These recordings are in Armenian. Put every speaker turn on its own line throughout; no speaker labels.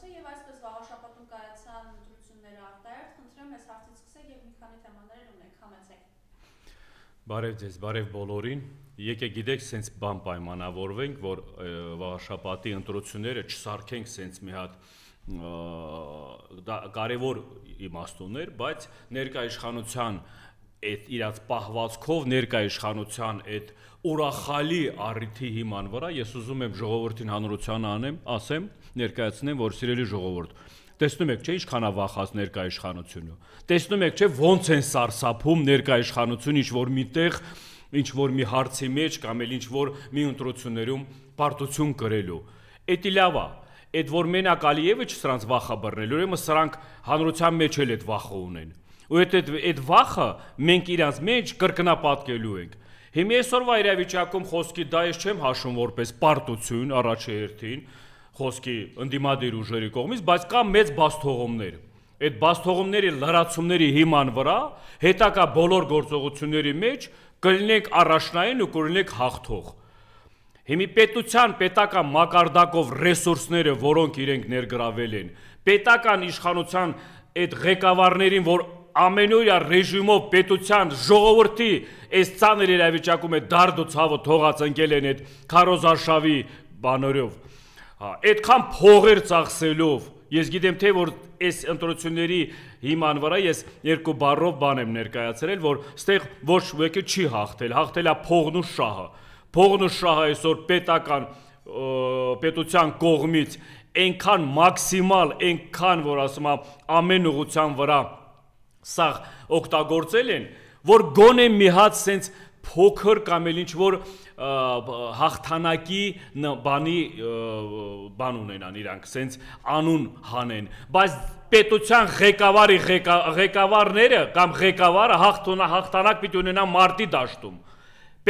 բարձրացրել եւ այսպես վաղաշաբաթում կայացան ընտրությունները արտահերթ, խնդրեմ ես հարցից սկսեք եւ մի քանի թեմաներ ունենք, համեցեք։
Բարև ձեզ, բարև բոլորին։ Եկեք գիտեք, սենց բան պայմանավորվենք, որ վաղաշաբաթի ընտրությունները չսարքենք սենց մի հատ կարևոր իմաստուններ, բայց ներկա իշխանության այդ իրաց պահվածքով ներկա իշխանության այդ ուրախալի առիթի հիման վրա ես ուզում եմ ժողովրդին հանրությանը ասեմ, ներկայացնեմ, որ սիրելի ժողովուրդ, տեսնում եք, չէ, ինչքան է վախած ներկա իշխանությունը։ Տեսնում եք, չէ, ոնց են սարսափում ներկա իշխանությունը ինչ-որ միտեղ, ինչ-որ մի հարցի մեջ կամ էլ ինչ-որ մի ընտրություններում պարտություն կրելու։ Էդի լավ է, այդ որ մենակ Ալիևը չսրանց վախը բռնել, ուրեմն սրանք հանրության մեջ էլ այդ վախը ունեն։ Ու այդ վախը մենք իրանց մեջ կրկնապատկելու ենք։ Հիմա այսօրվա իրավիճակում խոսքի դա ես չեմ հաշվում որպես պարտություն առաջի հերթին, խոսքի ընդդիմադիր ուժերի կողմից, բայց կա մեծ բացթողումներ։ Այդ բացթողումների լրացումների հիման վրա հետագա բոլոր գործողությունների մեջ կլինենք առաջնային ու կլինենք հաղթող։ Հիմի պետության պետական մակարդակով ռեսուրսները, որոնք իրենք ներգրավել են, պետական իշխանության այդ ղեկավարներին, որ ամենօրյա ռեժիմով պետության ժողովրդի այս ծանր իրավիճակում է դարդ ու ցավը թողած ընկել են այդ քարոզարշավի բաներով, այդքան փողեր ծախսելով, ես գիտեմ թե որ այս ընտրությունների հիման վրա ես երկու բառով բան եմ ներկայացրել, որ ստեղ ոչ մեկը չի հաղթել, հաղթել է փողն ու շահը։ Փողն ու շահը այսօր պետության կողմից այնքան մաքսիմալ, այնքան որ ասում եմ ամեն ուղղության վրա սաղ օգտագործել են, որ գոնե մի հատ սենց փոքր կամ էլ ինչ-որ հաղթանակի բան ունենան իրանք, սենց անուն հանեն, բայց պետության ղեկավարները կամ ղեկավարը հաղթանակ պիտի ունենա մարտի դաշտում,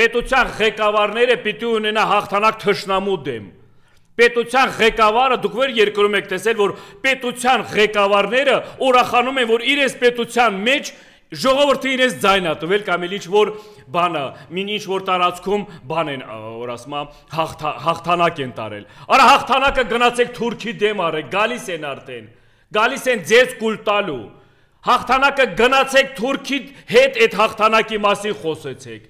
պետության ղեկավարները պիտի ունենա հաղթանակ թշնամու դեմ, պետության ղեկավարը դուք վեր երկրում եք տեսել, որ պետության ղեկավարները ուրախանում են, որ իրենց պետության մեջ ժողովրդը իրենց ձայն է տվել կամ էլ ինչ-որ բանը, ինչ-որ տարածքում բան են, որ ասում եմ, հաղթանակ են տարել։ Արա հաղթանակը գնացեք Թուրքի դեմ արեք, գալիս են արդեն, գալիս են ձեզ կուլ տալու։ Հաղթանակը գնացեք Թուրքի հետ այդ հաղթանակի մասին խոսեցեք։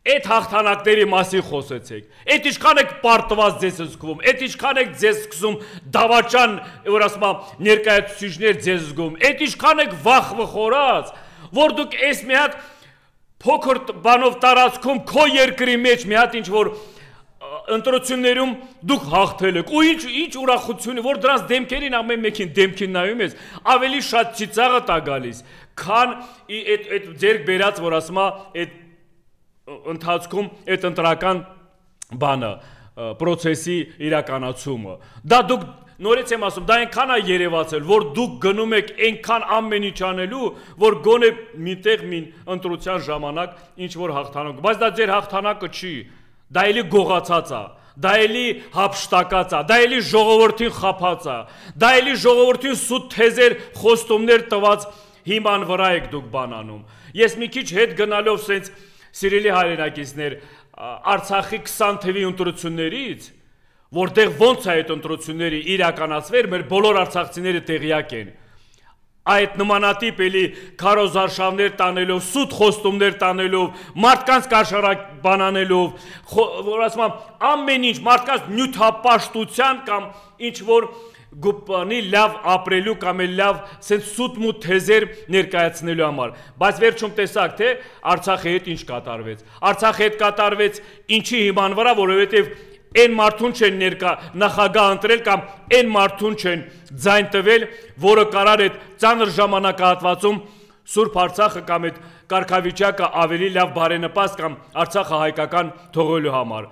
Այդ հաղթանակների մասին խոսեցեք, այդ ինչքան եք պարտված ձեզ զգում, այդ ինչքան եք ձեզ սկսում դավաճան, որ ասում եմ, ներկայացուցիչներ ձեզ զգում, այդ ինչքան եք վախ վխորած, որ դուք այս մի հատ փոքր բանով տարածքում քո երկրի մեջ մի հատ ինչ-որ ընտրություններում դուք հաղթել եք, ու ինչ ուրախություն, որ դրանց դեմքերին ամեն մեկին դեմքին նայում ես, ավելի շատ ծիծաղը տա գալիս, քան այդ ձերք բերած, որ ասում եմ, այդ ընթացքում այդ ընտրական բանը, պրոցեսի իրականացումը։ Դա դուք նորից եմ ասում, դա այնքան է երևացել, որ դուք գնում եք այնքան ամեն ինչ անելու, որ գոնե միտեղ մին ընտրության ժամանակ ինչ-որ հաղթանակ, բայց դա ձեր հաղթանակը չի, դա էլի գողացած է, դա էլի հափշտակած է, դա էլի ժողովրդին խաբած է, դա էլի ժողովրդին սուտ թեզեր խոստումներ տված հիման վրա եք դուք բանանում։ Ես մի քիչ հետ գնալով սենց սիրելի հայրենակիցներ, Արցախի 20 թվականի ընտրություններից, որտեղ ոնց է այդ ընտրությունները իրականացվեր, մեր բոլոր արցախցիները տեղյակ են։ Այդ նմանատիպ էլի քարոզարշավներ տանելով, սուտ խոստումներ տանելով, մարդկանց կաշառակ բանանելով, որ ասում եմ, ամեն ինչ մարդկանց նյութապաշտության կամ ինչ-որ գուպանի լավ ապրելու կամ էլ լավ սենց սուտ-մուտ թեզեր ներկայացնելու համար, բայց վերջում տեսակ թե Արցախի հետ ինչ կատարվեց, Արցախի հետ կատարվեց ինչի հիման վրա, որովհետև այն մարդուն չեն նախագահ ընտրել կամ այն մարդուն չեն ձայն տվել, որը կարար այդ ծանր ժամանակահատվածում Սուրբ Արցախը կամ այդ կարգավիճակը ավելի լավ բարենպաստ կամ Արցախը հայկական թողելու համար։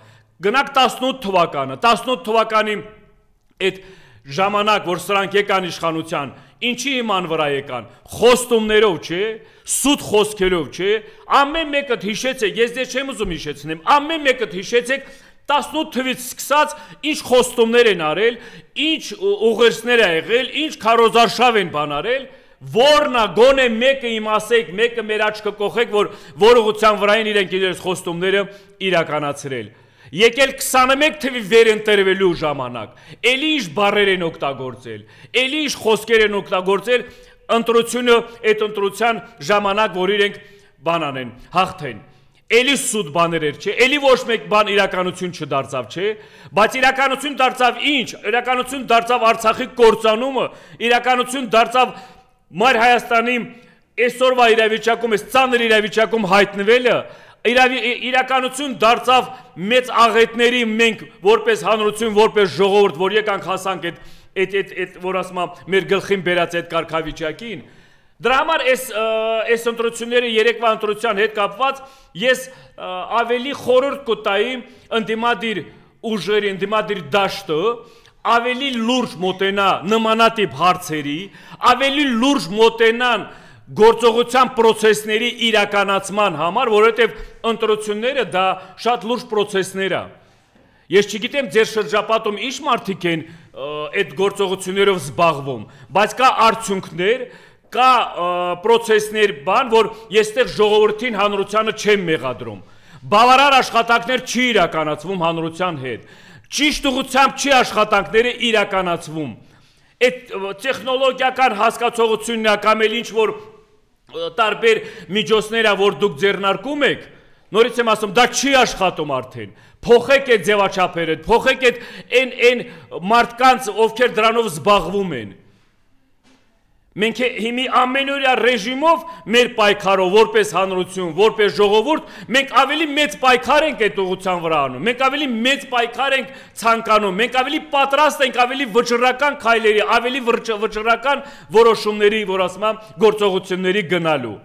Գնանք 18 թվականի այդ ժամանակ, որ սրանք եկան իշխանության, ինչի իման վրա եկան, խոստումներով չէ, սուտ խոսքերով չէ, ամեն մեկդ հիշեցեք, ես դες չեմ ուզում հիշեցնեմ, ամեն մեկդ հիշեցեք 18 թվից սկսած ինչ խոստումներ են արել, ինչ ուղերձներ է եղել, ինչ քարոզարշավ են բան արել, որնա գոնե մեկը իմ ասեք, մեկը մեր աչքը կողեք, որ ուղղության վրային իրենք իրենց խոստումները իրականացրել։ Եկել 21 թվի վերընտրվելու ժամանակ, էլի ինչ բառեր են օգտագործել, էլի ինչ խոսքեր են օգտագործել, ընտրությունը, այդ ընտրության ժամանակ, որ իրենք բան անեն, հաղթեն, էլի սուտ բաներ էր, չէ, էլի ոչ մեկ բան իրականություն չդարձավ, չէ, բայց իրականություն դարձավ ինչ, իրականություն դարձավ Արցախի կործանումը, իրականություն դարձավ Մայր Հայաստանի այսօրվա իրավիճակում, այս ծանր իրավիճակում հայտնվելը, իրականություն դարձավ մեծ աղետների մենք որպես հանրություն, որպես ժողովուրդ, որ եկանք հասանք այդ որ ասում եմ մեր գլխին բերած այդ կարգավիճակին։ Դրա համար այս ընտրությունները երեկվա ընտրության հետ կապված ես ավելի խորհուրդ կտայի ընդդիմադիր ուժերի, ընդդիմադիր դաշտը ավելի լուրջ մոտենա նմանատիպ հարցերի, ավելի լուրջ մոտենան գործողության պրոցեսների իրականացման համար, որովհետև ընտրությունները դա շատ լուրջ պրոցեսներ է։ Ես չգիտեմ ձեր շրջապատում ինչ մարդիկ են այդ գործողություններով զբաղվում, բայց կա արդյունքներ, կա պրոցեսներ բան, որ եստեղ ժողովրդին հանրությանը չեմ մեղադրում։ Բավարար աշխատանքներ չի իրականացվում հանրության հետ։ Ճիշտ ուղղությամբ չի աշխատանքները իրականացվում։ Այդ տեխնոլոգիական հասկացողությունն է կամ էլ ինչ որ տարբեր միջոցները, որ դուք ձեռնարկում եք, նորից եմ ասում, դա չի աշխատում արդեն։ Փոխեք այդ ձևաչափերը, փոխեք այն մարդկանց, ովքեր դրանով զբաղվում են։ Մենք հիմի ամենօրյա ռեժիմով մեր պայքարով, որպես հանրություն, որպես ժողովուրդ, մենք ավելի մեծ պայքար ենք այդ ուղղության վրա անում, մենք ավելի մեծ պայքար ենք ցանկանում, մենք ավելի պատրաստ ենք ավելի վճռական քայլերի, ավելի վճռական որոշումների, որ ասում եմ, գործողությունների գնալու։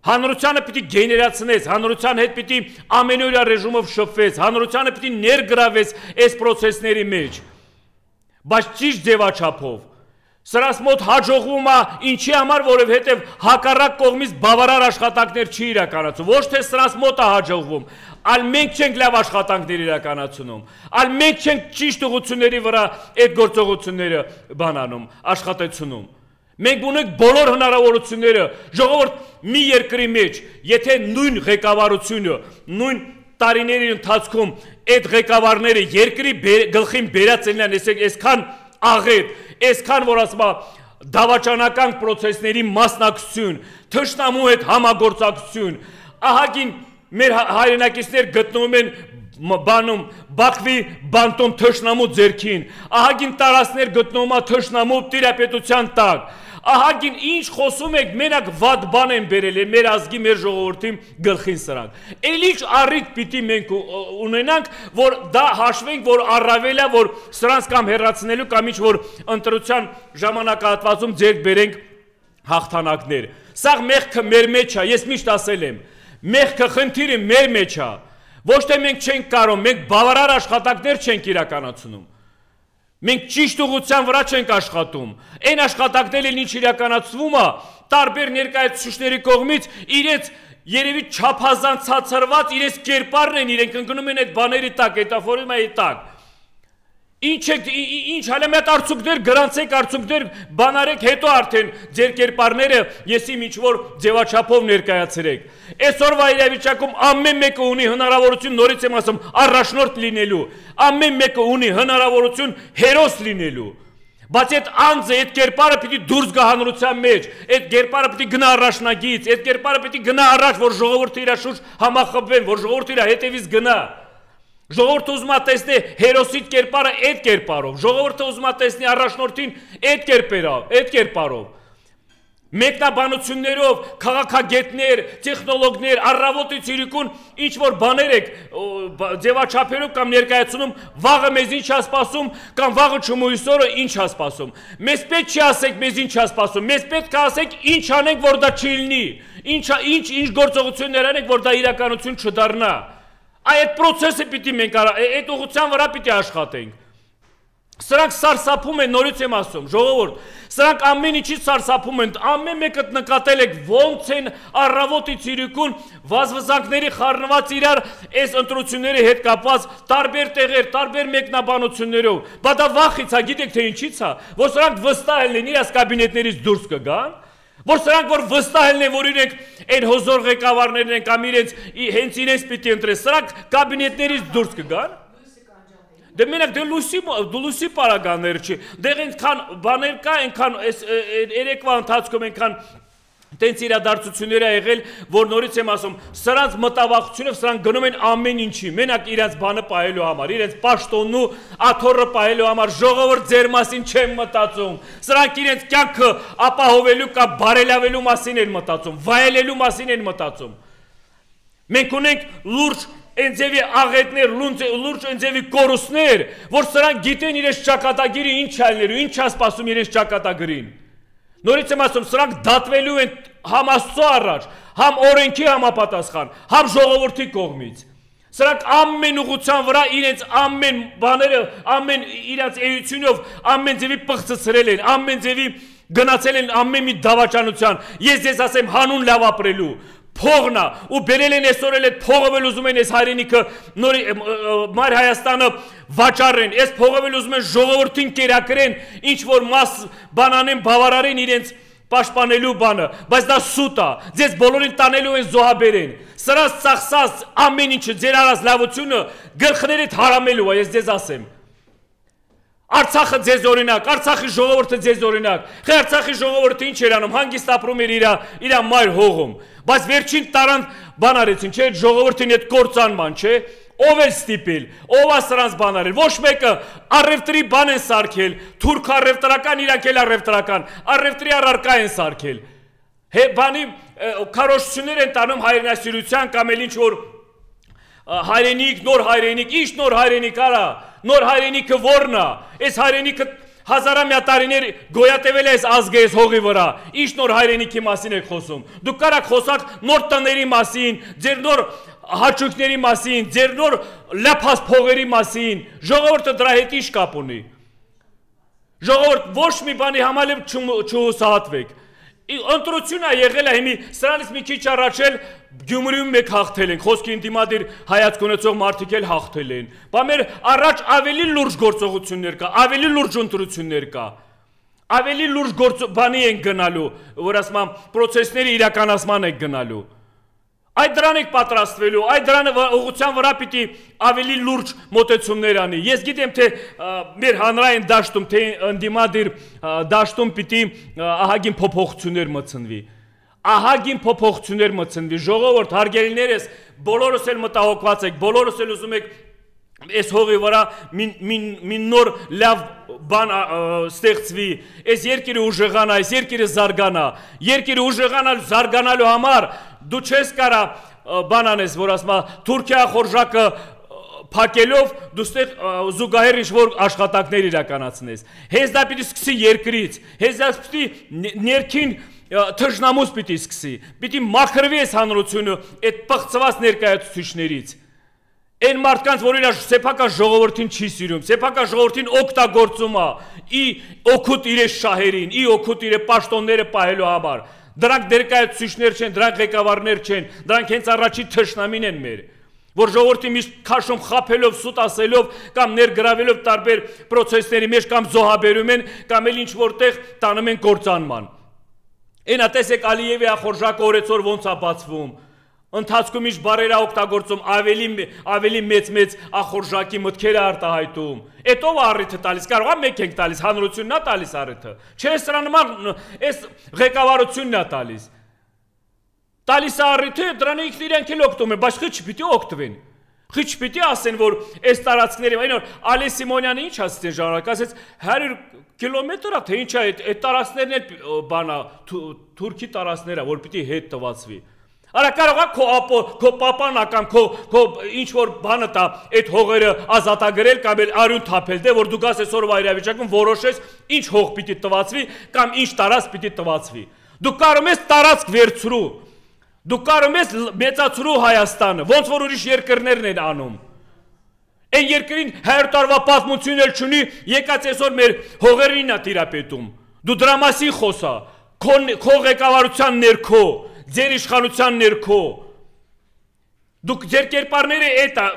Հանրությանը պիտի գեներացնես, հանրության հետ պիտի ամենօրյա ռեժիմով շփվես, հանրությանը պիտի ներգրավես այս պրոցեսների մեջ, բայց ճիշտ ձևաչափով։ Սրանց մոտ հաջողվում է ինչի համար, որովհետև հակառակ կողմից բավարար աշխատանքներ չի իրականացում, ոչ թե սրանց մոտ է հաջողվում, այլ մենք չենք լավ աշխատանքներ իրականացնում, այլ մենք չենք ճիշտ ուղղությունների վրա այդ գործողությունները բանանում, աշխատեցնում։ Մենք ունենք բոլոր հնարավորությունները, ժողովուրդ մի երկրի մեջ, եթե նույն ղեկավարությունը, նույն տարիների ընթացքում այդ ղեկավարները երկրի գլխին բերած են այսքան աղետ, այսքան որ ասում եմ դավաճանական պրոցեսների մասնակցություն, թշնամու հետ համագործակցություն, ահագին մեր հայրենակիցներ գտնվում են բանում Բաքվի բանտում թշնամու ձեռքին, ահագին տարածքներ գտնվում է թշնամու տիրապետության տակ, ահագին ինչ խոսում եք, մենակ վատ բան են բերել են մեր ազգի, մեր ժողովրդի գլխին սրանք։ Էլ ինչ առիթ պիտի մենք ունենանք, որ դա հաշվենք, որ առավել է, որ սրանց կամ հեռացնելու կամ ինչ որ ընտրության ժամանակահատվածում ձեռք բերենք հաղթանակներ։ Սա մեղքը մեր մեջ է, ես միշտ ասել եմ, մեղքը խնդիրը մեր մեջ է, ոչ թե մենք չենք կարող, մենք բավարար աշխատանքներ չենք իրականացնում։ Մենք ճիշտ ուղղության վրա չենք աշխատում, այն աշխատանքներն ինչ իրականացվում է, տարբեր ներկայացուցիչների կողմից իրենց երևի չափազանցացրված իրենց կերպարն են, իրենք ընկնում են այդ բաների տակ, այդ աֆորիզմայի տակ։ Ինչ հալամետ արդյունքներ գրանցեք, արդյունքներ բանարեք, հետո արդեն ձեր կերպարները եսի ինչ-որ ձևաչափով ներկայացրեք։ Այսօրվա իրավիճակում ամեն մեկը ունի հնարավորություն, նորից եմ ասում, առաջնորդ լինելու, ամեն մեկը ունի հնարավորություն հերոս լինելու։ Բայց այդ անձը, այդ կերպարը պիտի դուրս գա հանրության մեջ, այդ կերպարը պիտի գնա առաջնագից, այդ կերպարը պիտի գնա առաջ, որ ժողովուրդը իր շուրջ համախմբվեն, որ ժողովուրդը իր հետևից գնա։ Ժողովուրդը ուզում է տեսնի հերոսի կերպարը այդ կերպարով, ժողովուրդը ուզում է տեսնի առաջնորդին այդ կերպարով։ Մեկնաբանություններով, քաղաքագետներ, տեխնոլոգներ, առավոտից իրիկուն ինչ որ բաներ եք ձևաչափերով կամ ներկայացնում, վաղը մեզ ինչ է սպասում, կամ վաղը չմույսօրը ինչ է սպասում։ Մեզ պետք չի ասեք մեզ ինչ է սպասում, մեզ պետք է ասեք ինչ անենք, որ դա չի լինի, ինչ գործողություններ անենք, որ դա իրականություն չդառնա։ Այդ պրոցեսը պիտի մենք այդ ուղղության վրա պիտի աշխատենք։ Սրանք սարսափում են, նորից եմ ասում, ժողովուրդ, սրանք ամեն ինչից սարսափում են, ամեն մեկը նկատել եք ոնց են առավոտից իրիկուն վազվզանքների խառնված իրար այս ընտրությունների հետ կապված տարբեր տեղեր, տարբեր մեկնաբանություններով, բա դա վախից է, գիտեք թե ինչից է, որ սրանք վստահ են իրաց կաբինետներից դուրս կգան, Որ սրանք որ վստահել են, որ իրենք այն հոզոր ղեկավարներն են կամ իրենց հենց իրենց պիտի ընտրեն, սրանք կաբինետներից դուրս կգան։ Դե մենակ դե լույսի պարագաներ չի։ Դե այնքան բաներ կա, այնքան այս երեկվա ընթացքում այնքան տենց իրադարձություններ ա եղել, որ նորից եմ ասում, սրանց մտավախությունով սրանք գնում են ամեն ինչի, մենակ իրենց բանը պահելու համար, իրենց պաշտոնն ու աթոռը պահելու համար, ժողովուրդ ձեր մասին չեն մտածում, սրանք իրենց կյանքը ապահովելու կամ բարելավելու մասին են մտածում, վայելելու մասին են մտածում։ Մենք ունենք լուրջ Ընձևի աղետներ, լուրջ ընձևի կորուստներ, որ սրանք գիտեն իրենց ճակատագիրը ինչ ալնելու, ինչ է սպասում իրենց ճակատագրին։ Նորից եմ ասում, սրանք դատվելու են համ Աստծո առաջ, համ օրենքի համապատասխան, համ ժողովրդի կողմից։ Սրանք ամեն ուղղության վրա իրենց ամեն բաները, ամեն իրենց էությունով, ամեն ձևի պղծցրել են, ամեն ձևի գնացել են ամեն մի դավաճանության։ Ես ձեզ ասեմ հանուն լավ ապրելու, փողնա ու բերել են այսօր էլ այդ փողով էլ ուզում են այս հայրենիքը նորի մայր Հայաստանը վաճառեն, այս փողով էլ ուզում են ժողովրդին կերակրեն, ինչ որ մաս բանանեն, բավարարեն իրենց պաշտպանելու բանը, բայց դա սուտ է, ձեզ բոլորին տանելու են զոհաբերեն, սրանց ծախսած ամեն ինչը ձեր արած լավությունը գլխներիդ հարամելու է, ես ձեզ ասեմ։ Արցախը ձեզ օրինակ, Արցախի ժողովուրդը ձեզ օրինակ, խե Արցախի ժողովուրդը ինչ էր անում, հանգիստ ապրում էր իր մայր հողում, բայց վերջին տարան բան արեցին, չէ, ժողովրդին այդ կործանման, չէ, ով է ստիպել, ով է սրանց բան արել, ոչ մեկը առևտրի բան են սարքել, թուրք առևտրական, իրանք էլ առևտրական, առևտրի առարկա են սարքել, բանի քարոզություններ են տանում հայրենասիրության կամ էլ ինչ որ հայրենիք, նոր հայրենիք, ինչ նոր հայրենիք արա, նոր հայրենիքը որն է, այս հայրենիքը հազարամյա տարիներ գոյատևել է այս ազգը այս հողի վրա, ինչ նոր հայրենիքի մասին եք խոսում, դուք կարաք խոսակ նոր տների մասին, ձեր նոր հաճույքների մասին, ձեր նոր լափած փողերի մասին, ժողովուրդը դրա հետ ինչ կապ ունի, ժողովուրդ ոչ մի բանի համար չհուսահատվեք, ընտրություն է եղել է հիմի, սրանից մի քիչ առաջ էլ Գյումրիում մեկ հաղթել են, խոսքի ինտիմադիր հայացք ունեցող մարդիկ էլ հաղթել են, բա մեր առաջ ավելի լուրջ գործողություններ կա, ավելի լուրջ ընտրություններ կա, ավելի լուրջ բանի ենք գնալու, որ ասում եմ, պրոցեսների իրականացման ենք գնալու, այդ դրան եք պատրաստվելու, այդ դրան ուղղության վրա պիտի ավելի լուրջ մոտեցումներ անի, ես գիտեմ, թե մեր հանրային դաշտում, թե ընդդիմադիր դաշտում պիտի ահագին փոփոխություններ մտցնվի, ահագին փոփոխություններ մտցնվի, ժողովուրդ, հարգելիներս, բոլորս էլ մտահոգված եք, բոլորս էլ ուզում եք այս հողի վրա մի նոր լավ բան ստեղծվի, այս երկիրը ուժեղանա, այս երկիրը զարգանա, երկիրը ուժեղանալ զարգանալու համար դու չես կարա բան անես, որ ասում է Թուրքիա խորժակը փակելով դու ստեղ զուգահեռ ինչ-որ աշխատանքներ իրականացնես, հենց դա պիտի սկսի երկրից, հենց դա պիտի ներքին թշնամուց պիտի սկսի, պիտի մաքրվի այս հանրությունը այդ պղծված ներկայացուցիչներից, այն մարդկանց, որ իր սեփական ժողովրդին չի սիրում, սեփական ժողովրդին օգտագործում է, օգուտ իր շահերին, օգուտ իր պաշտոնները պահելու համար, դրանք ներկայացուցիչներ չեն, դրանք ղեկավարներ չեն, դրանք հենց առաջի թշնամին են մեր, որ ժողովրդի միշտ քաշում խափելով, սուտ ասելով կամ ներգրավելով տարբեր պրոցեսների մեջ կամ զոհաբերում են, կամ էլ ինչ որտեղ տանում են կործանման։ Այնա տեսեք Ալիևի ախորժակը օրեցօր ոնց է բացվում, ընթացքում ինչ բարեր է օգտագործում, ավելի մեծ ախորժակի մտքեր է արտահայտում, էդ ով է առիթը տալիս, կարող է մեկ ենք տալիս, հանրությունն է տալիս առիթը, չէ սրա նման այս ղեկավարությունն է տալիս է առիթը, դրանից իրենք էլ օգտվում են, բայց խի չպիտի օգտվեն, խի չպիտի ասեն, որ այս տարածքների, այն որ Ալի Սիմոնյանը ինչ ասեց ժամանակ, ասեց 100 կիլոմետր է, թե ինչ է, այդ տարածքներն էլ բանա, Թուրքի տարածքներ է, որ պիտի հետ տվացվի։ Արա կարող է քո պապանա կամ քո ինչ-որ բանը տա այդ հողերը ազատագրել կամ էլ արյուն թափել, դե որ դու գաս այսօրվա իրավիճակում որոշես ինչ հող պիտի տվացվի կամ ինչ տարածք պիտի տվացվի։ Դու կարող ես տարածք վերցրու, դու կարող ես մեծացրու Հայաստանը, ոնց որ ուրիշ երկրներն են անում։ Այն երկրին 100 տարվա պատմություն էլ չունի, եկած այսօր մեր հողերին է տիրապետում։ Դու դրա մասին խոսա, քո ղեկավարության ներքո, ձեր իշխանության ներքո, դուք ձեր կերպարները էդ է,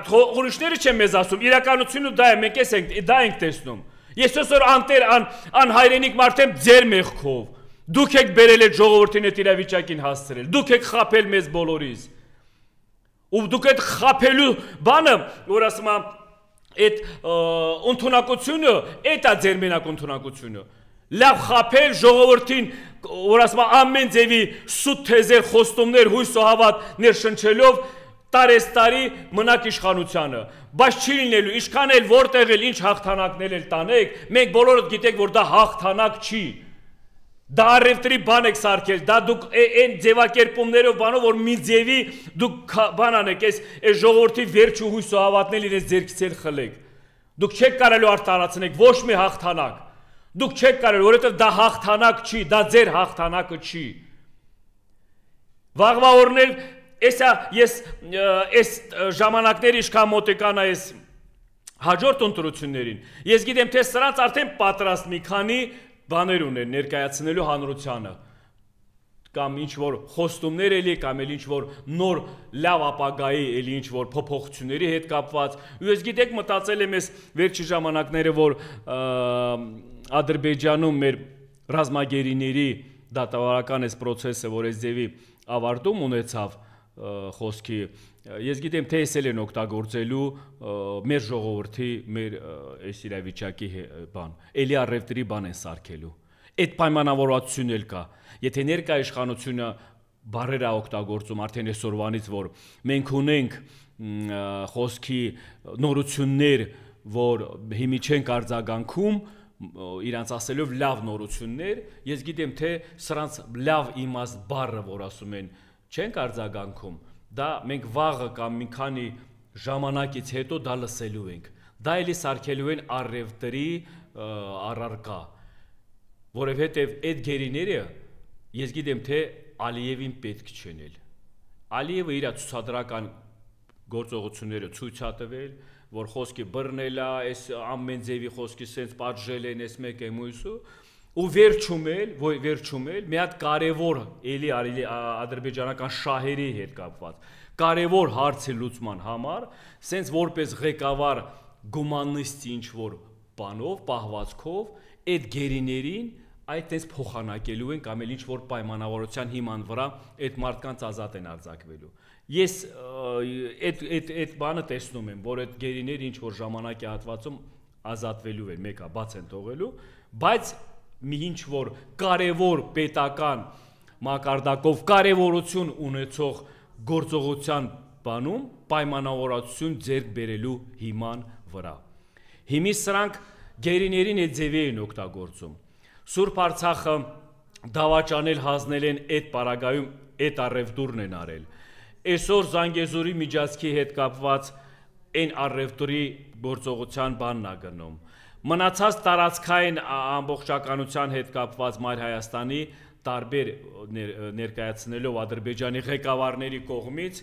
ուրիշները չեմ մեզ ասում, իրականությունը դա է, մենք դա ենք տեսնում, ես այսօր անհայրենիք մարդ եմ ձեր մեղքով, Դուք եք բերել այդ ժողովրդին այդ իրավիճակին հասցրել։ Դուք եք խաբել մեզ բոլորիս։ Ու դուք այդ խաբելու բանը, որ ասում եմ, այդ ընդունակությունը, այդ է ձեր մենակ ընդունակությունը։ Լավ խաբել ժողովրդին, որ ասում եմ, ամեն ձևի սուտ թեզեր, խոստումներ, հույս ու հավատներ շնչելով տարեստարի մնաք իշխանությանը, բայց չի լինելու, ինչքան էլ որտեղ էլ ինչ հաղթանակներ էլ տանեք, մենք բոլորդ գիտեք, որ դա հաղթանակ չի, դա առևտրի բան եք սարքել, դա դուք այն ձևակերպումներով բանով, որ մի ձևի դուք բան անեք, այս ժողովրդի վերջ ու հույս ու հավատնել իրենց ձեռքից էլ խլեք, դուք չեք կարելու արտարացնեք ոչ մի հաղթանակ, դուք չեք կարելու, որովհետև դա հաղթանակ չի, դա ձեր հաղթանակը չի, վաղվա օրներ Ես ժամանակներ իշքան մոտեկան այս հաջորդ ընտրություններին, ես գիտեմ, թե սրանց արդեն պատրաստ մի քանի բաներ ուներ ներկայացնելու հանրությանը, կամ ինչ-որ խոստումներ էլի, կամ էլ ինչ-որ նոր լավ ապագայի էլի ինչ-որ փոփոխությունների հետ կապված, ու ես գիտեք մտածել եմ ես վերջի ժամանակները, որ Ադրբեջանում մեր ռազմագերիների դատավարական այս պրոցեսը, որ այս ձևի ավարտում ունեցավ խոսքի, ես գիտեմ, թե էսել են օգտագործելու մեր ժողովրդի, մեր այս իրավիճակի բան, էլի առևտրի բան են սարքելու, այդ պայմանավորվածություն էլ կա, եթե ներկա իշխանությունը բառեր է օգտագործում արդեն այսօրվանից, որ մենք ունենք խոսքի նորություններ, որ հիմի չենք արձագանքում, իրանց ասելով լավ նորություններ, ես գիտեմ, թե սրանց լավ իմաստ բառը, որ ասում են, չենք արձագանքում, դա մենք վաղը կամ մի քանի ժամանակից հետո դա լսելու ենք, դա էլի սարքելու են առևտրի առարկա, որովհետև այդ գերիները, ես գիտեմ, թե Ալիևին պետք չեն էլ, Ալիևը իր ցուցադրական գործողությունները ցույց է տվել, որ խոսքի բռնել է, այս ամեն ձևի խոսքի սենց պատժել են, այս մեկ մյուսը, ու վերջում էլ մի հատ կարևոր էլի ադրբեջանական շահերի հետ կապված կարևոր հարցի լուծման համար, սենց որպես ղեկավար գումանիստի ինչ-որ բանով, պահվածքով, այդ գերիներին այդ տենց փոխանակելու են կամ էլ ինչ-որ պայմանավորության հիման վրա այդ մարդկանց ազատ են արձակվելու։ Ես այդ բանը տեսնում եմ, որ այդ գերիները ինչ-որ ժամանակի հատվածում ազատվելու են, մեկը բաց են թողելու, բայց մի ինչ-որ կարևոր պետական մակարդակով կարևորություն ունեցող գործողության բանում պայմանավորվածություն ձեռք բերելու հիման վրա։ Հիմի սրանք գերիներին այդ ձևի են օգտագործում։ Սուրբ Արցախը դավաճանել հանձնել են այդ պարագայում այդ առևտուրն են արել։ Այսօր Զանգեզուրի միջանցքի հետ կապված այն առևտրի գործողության բանն է գնում։ Մնացած տարածքային ամբողջականության հետ կապված Մայր Հայաստանի տարբեր ներկայացնելով Ադրբեջանի ղեկավարների կողմից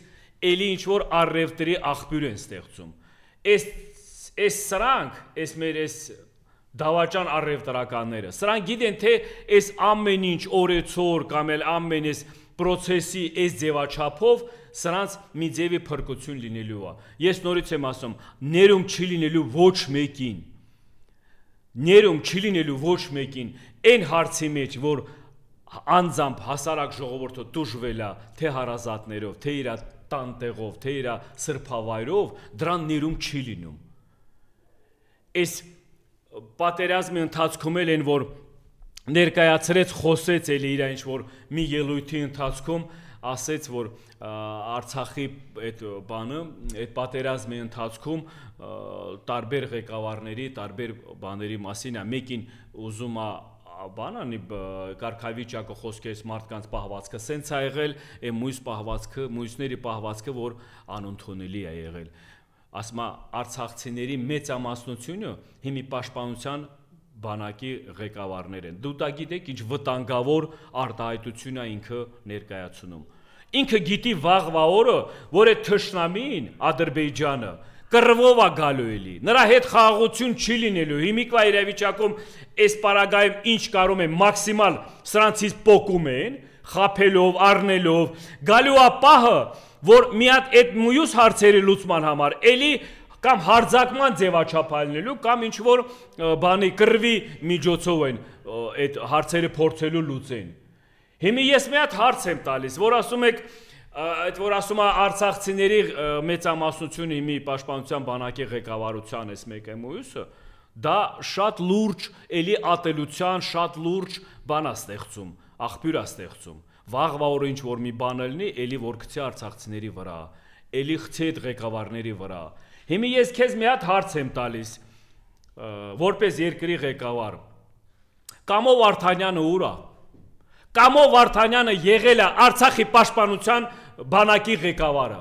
էլի ինչ-որ առևտրի աղբյուր են ստեղծում։ Այս սրանք, այս մեր այս դավաճան առևտրականները, սրանք գիտեն, թե այս ամեն ինչ օրեցօր կամ էլ ամեն այս պրոցեսի այս ձևաչափով սրանց մի ձևի փրկություն լինելու է։ Ես նորից եմ ասում, ներում չի լինելու ոչ մեկին։ Ներում չի լինելու ոչ մեկին այն հարցի մեջ, որ անձամբ հասարակ ժողովուրդը դժվել է, թե հարազատներով, թե իր տանտեղով, թե իր սրբավայրով, դրան ներում չի լինում։ Այս պատերազմի ընթացքում էլ են, որ ներկայացրեց, խոսեց էլի իր ինչ-որ մի ելույթի ընթացքում, ասեց, որ Արցախի այդ բանը, այդ պատերազմի ընթացքում տարբեր ղեկավարների, տարբեր բաների մասին է, մեկին ուզում է բանանի կարգավիճակը խոսքերից մարդկանց պահվածքը սենց է եղել, մյուսների պահվածքը, որ անընդունելի է եղել։ Ասում է արցախցիների մեծամասնությունը հիմի պաշտպանության բանակի ղեկավարներ են։ Դու դա գիտեք, ինչ վտանգավոր արտահայտություն է ինքը ներկայացնում։ Ինքը գիտի վաղվա օրը, որ այդ թշնամին Ադրբեջանը կռվով է գալու էլի։ Նրա հետ խաղաղություն չի լինելու։ Հիմիկվա իրավիճակում այս պարագայում ինչ կարում են մաքսիմալ սրանցից պոկում են, խաբելով, առնելով, գալու է պահը, որ մի հատ այդ մյուս հարցերի լուծման համար էլի կամ հարձակման ձևաչափ լինելու կամ ինչ որ բանի կռվի միջոցով են այդ հարցերը փորձելու լուծեն։ Հիմա ես մի հատ հարց եմ տալիս, որ ասում եք, այդ որ ասում է արցախցիների մեծամասնությունը հիմի պաշտպանության բանակի ղեկավարության էս մեկը մույսը, դա շատ լուրջ, էլի ատելության շատ լուրջ բան է ստեղծում, աղբյուր է ստեղծում։ Վաղվա օրը ինչ որ մի բան լինի, էլի որ գցի արցախցիների վրա, էլի գցի այդ ղեկավարների վրա։ Հիմա ես քեզ մի հատ հարց եմ տալիս, որպես երկրի ղեկավար։ Կամո Վարդանյանը ուր է։ Կամո Վարդանյանը եղել է Արցախի պաշտպանության բանակի ղեկավարը,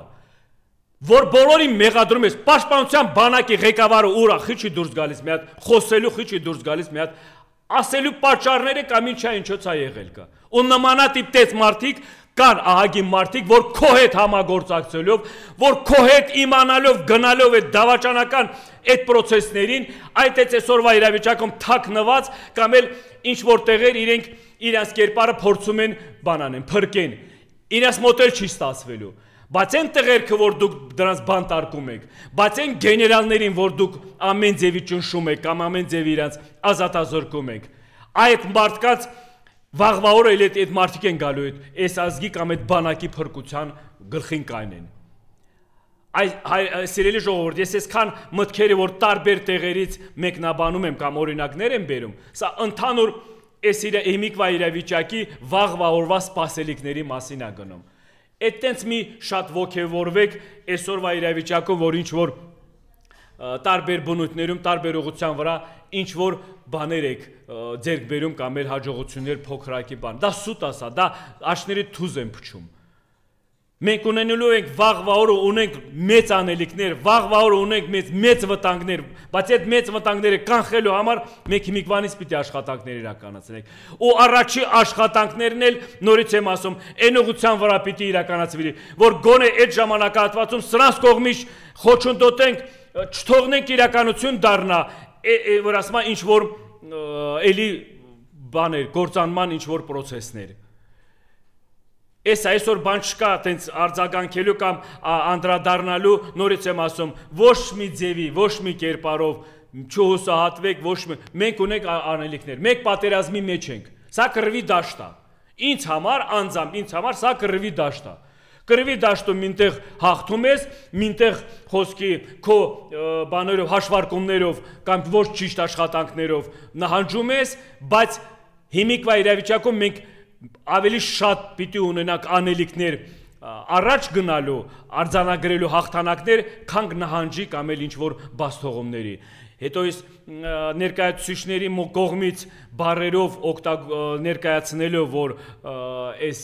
որ բոլորին մեղադրում ես, պաշտպանության բանակի ղեկավարը ուր է, խիչի դուրս գալիս մի հատ, խոսելու խիչի դուրս գալիս մի հատ, ասելու պատճառները կամ ինչոց է եղել կա։ Ու նմանատիպ տես մարդիկ կան ահագին մարդիկ, որ քո հետ համագործակցելով, որ քո հետ իմանալով, գնալով այդ դավաճանական այդ process-ներին, այդ այսօրվա իրավիճակում թաքնված կամ էլ ինչ որ տեղեր իրենք իրաց կերպարը փորձում են բանանեն, փրկեն։ Իրաց մոտ էլ չի ստացվելու։ Բայց այն տեղերքը, որ դուք դրանց բանտարկում եք, բայց այն գեներալներին, որ դուք ամեն ձևի ճնշում եք կամ ամեն ձևի իրաց ազատազրկում եք, այդ մարդկանց վաղվա օրը էլ այդ մարդիկ են գալու այս ազգի կամ այդ բանակի փրկության գլխին կայնեն։ Սիրելի ժողովուրդ, ես այսքան մտքերը, որ տարբեր տեղերից մեկնաբանում եմ կամ օրինակներ եմ բերում, սա ընդհանուր այս հիմիկվա իրավիճակի վաղվա օրվա սպասելիքների մասին է գնում։ Այդ տենց մի շատ ոգևորվեք այսօրվա իրավիճակում, որ ինչ որ տարբեր բնույթներում, տարբեր ուղղության վրա ինչ որ բաներ եք ձեռք բերում կամ էլ հաջողություններ փոքրակի բան։ Դա սուտ ասա, դա աշների թուզ են փչում։ Մենք ունենալու ենք վաղվա օրը ունենք մեծ անելիքներ, վաղվա օրը ունենք մեծ վտանգներ, բայց այդ մեծ վտանգները կանխելու համար մենք հիմիկվանից պիտի աշխատանքներ իրականացնենք։ Ու առաջի աշխատանքներն էլ նորից եմ ասում, այն ուղղության վրա պիտի իրականացվի, որ գոնե այդ ժամանակահատվածում սրանց կողմից խոչընդոտենք, չթողնենք իրականություն դառնա, որ ասում է ինչ որ էլի բաներ, գործանման ինչ որ process-ներ։ Այս այսօր բան չկա տենց արձագանքելու կամ անդրադառնալու, նորից եմ ասում, ոչ մի ձևի, ոչ մի կերպարով չհուսահատվեք, ոչ մի մենք ունենք անելիքներ, մենք պատերազմի մեջ ենք։ Սա կռվի դաշտ է։ Ինձ համար անձամբ, ինձ համար սա կռվի դաշտ է։ Կռվի դաշտում մինտեղ հաղթում ես, մինտեղ խոսքի քո բաներով, հաշվարկումներով կամ ոչ ճիշտ աշխատանքներով նահանջում ես, բայց հիմիկվա իրավիճակում մենք ավելի շատ պիտի ունենանք անելիքներ առաջ գնալու, արձանագրելու հաղթանակներ, քան նահանջի կամ էլ ինչ որ բացթողումների։ Հետո ես ներկայացուցիչների կողմից բարերով ներկայացնելով, որ այս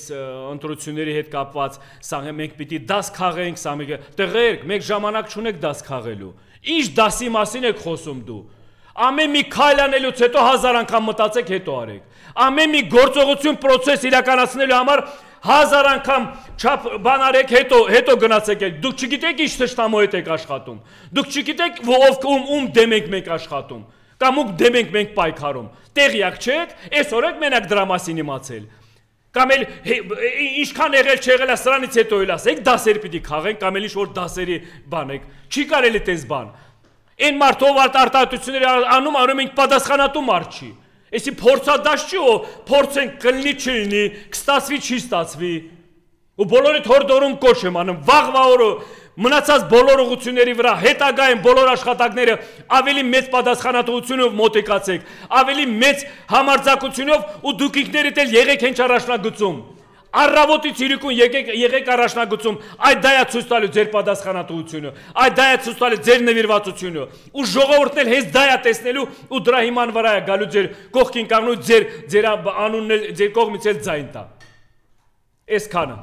ընտրությունների հետ կապված սա մենք պիտի դաս քաղենք, սա տղերք, մենք ժամանակ չունենք դաս քաղելու։ Ինչ դասի մասին եք խոսում դու։ Ամեն մի քայլ անելուց հետո 1000 անգամ մտածեք, հետո արեք։ Ամեն մի գործողություն process իրականացնելու համար 1000 անգամ չափ բան արեք, հետո գնացեք եք։ Դուք չգիտեք ինչ թշնամու հետ եք աշխատում։ Դուք չգիտեք ում դեմ եք մենք աշխատում, կամ ում դեմ ենք մենք պայքարում։ Տեղյակ չեք, այսօր եք մենակ դրա մասին իմացել։ Կամ էլ ինչքան եղել չեղել է սրանից հետո էլ ասեք, դասեր պիտի քաղենք, կամ էլ ինչ որ դասերի բան եք։ Չի կարելի տես բան։ Այն մարդով արտահայտությունները անում ենք պատասխանատու մարդ չի։ Էսի փորձադաշ չի, փորձենք կլինի չլինի, կստացվի չի ստացվի։ Ու բոլորիդ հորդորում կոչ եմ անում, վաղվա օրը մնացած բոլոր ուղղությունների վրա հետագայում բոլոր աշխատանքները ավելի մեծ պատասխանատվությունով մոտիկացեք, ավելի մեծ համարձակությունով ու դուք ինքներդ էլ եղեք հենց առաջնագծում։ Առավոտից իրիկուն եղեք առաջնագծում, այդ դա է ցույց տալու ձեր պատասխանատվությունը, այդ դա է ցույց տալու ձեր նվիրվածությունը, ու ժողովուրդն էլ հենց դա է տեսնելու ու դրա հիման վրա է գալու ձեր կողքին կանգնու ձեր անունն էլ ձեր կողմից էլ ձայն տա։ Այսքանը։